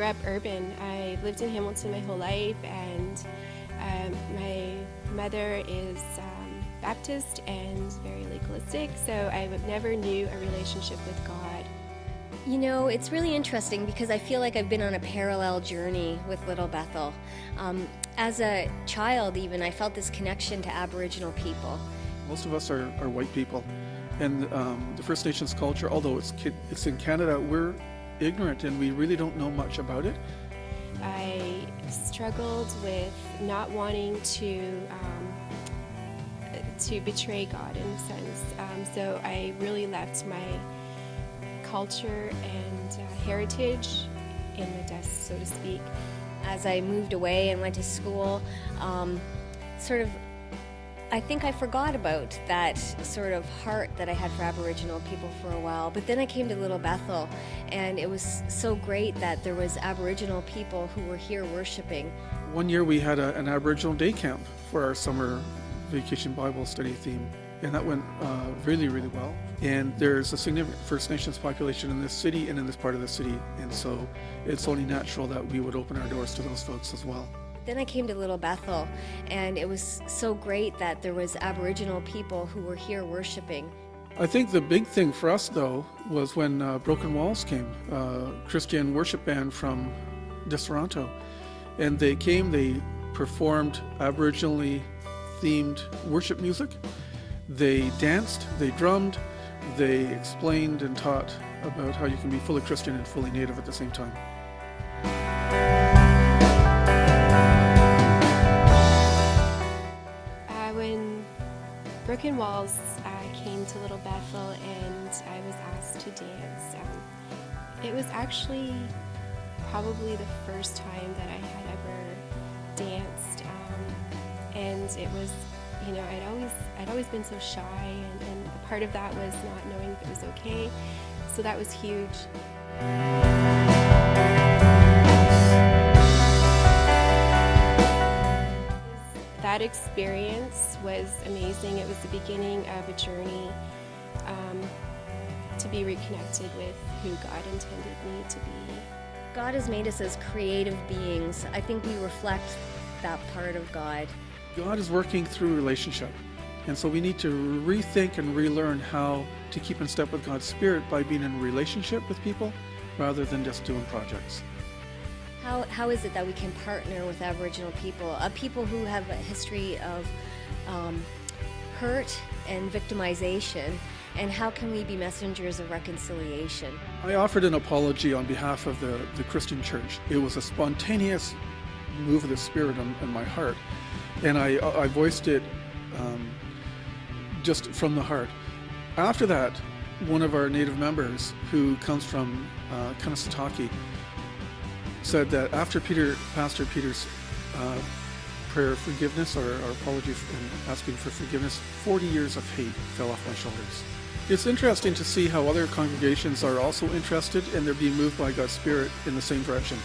up urban. I lived in Hamilton my whole life, and my mother is Baptist and very legalistic, so I never knew a relationship with God. You know, it's really interesting because I feel like I've been on a parallel journey with Little Bethel. As a child even, I felt this connection to Aboriginal people. Most of us are white people, and the First Nations culture, although it's in Canada, we're ignorant and we really don't know much about it. I struggled with not wanting to betray God in a sense, so I really left my culture and heritage in the dust, so to speak. As I moved away and went to school, I think I forgot about that sort of heart that I had for Aboriginal people for a while. But then I came to Little Bethel, and it was so great that there was Aboriginal people who were here worshiping. One year we had an Aboriginal day camp for our summer vacation Bible study theme, and that went really, really well. And there's a significant First Nations population in this city and in this part of the city, and so it's only natural that we would open our doors to those folks as well. Then I came to Little Bethel, and it was so great that there was Aboriginal people who were here worshiping. I think the big thing for us, though, was when Broken Walls came, Christian worship band from Toronto. And they came, they performed Aboriginally themed worship music. They danced, they drummed, they explained and taught about how you can be fully Christian and fully Native at the same time. When Broken Walls came to Little Bethel and I was asked to dance, it was actually probably the first time that I had ever danced, and it was, you know, I'd always been so shy, and a part of that was not knowing if it was okay, so that was huge. That experience was amazing. It was the beginning of a journey to be reconnected with who God intended me to be. God has made us as creative beings. I think we reflect that part of God. God is working through relationship, and so we need to rethink and relearn how to keep in step with God's Spirit by being in relationship with people rather than just doing projects. How is it that we can partner with Aboriginal people, people who have a history of hurt and victimization, and how can we be messengers of reconciliation? I offered an apology on behalf of the Christian church. It was a spontaneous move of the Spirit in my heart, and I voiced it just from the heart. After that, one of our Native members, who comes from Kanesatake, said that after Pastor Peter's prayer of forgiveness or apology and asking for forgiveness, 40 years of hate fell off my shoulders. It's interesting to see how other congregations are also interested and they're being moved by God's Spirit in the same direction.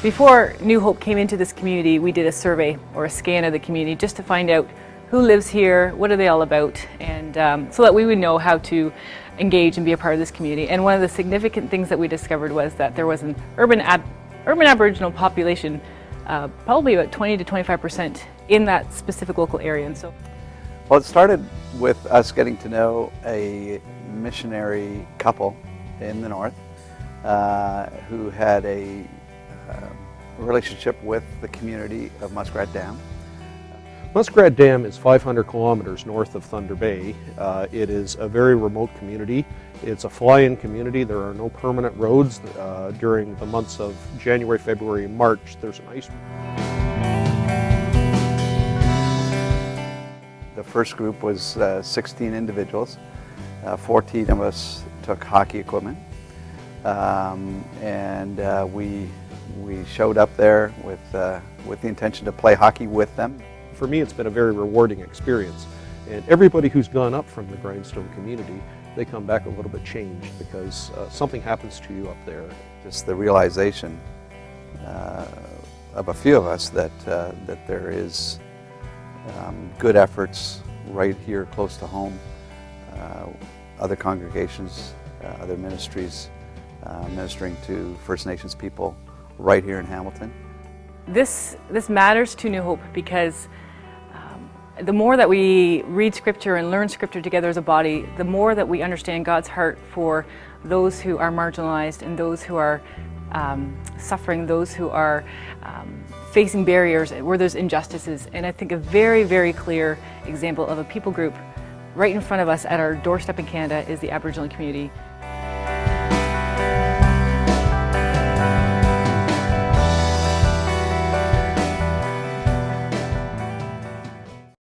Before New Hope came into this community, we did a survey or a scan of the community just to find out who lives here, what are they all about, and so that we would know how to engage and be a part of this community. And one of the significant things that we discovered was that there was an urban Aboriginal population, probably about 20 to 25% in that specific local area. And so, well, it started with us getting to know a missionary couple in the north who had a relationship with the community of Muskrat Dam. Muskrat Dam is 500 kilometers north of Thunder Bay. It is a very remote community. It's a fly-in community. There are no permanent roads. During the months of January, February, and March, there's an ice. The first group was 16 individuals. 14 of us took hockey equipment, and we showed up there with the intention to play hockey with them. For me, it's been a very rewarding experience. And everybody who's gone up from the Grindstone community, they come back a little bit changed because something happens to you up there. Just the realization of a few of us that there is good efforts right here close to home. other congregations, other ministries, ministering to First Nations people right here in Hamilton. This matters to New Hope because the more that we read Scripture and learn Scripture together as a body, the more that we understand God's heart for those who are marginalized and those who are suffering, those who are facing barriers where there's injustices. And I think a very, very clear example of a people group right in front of us at our doorstep in Canada is the Aboriginal community.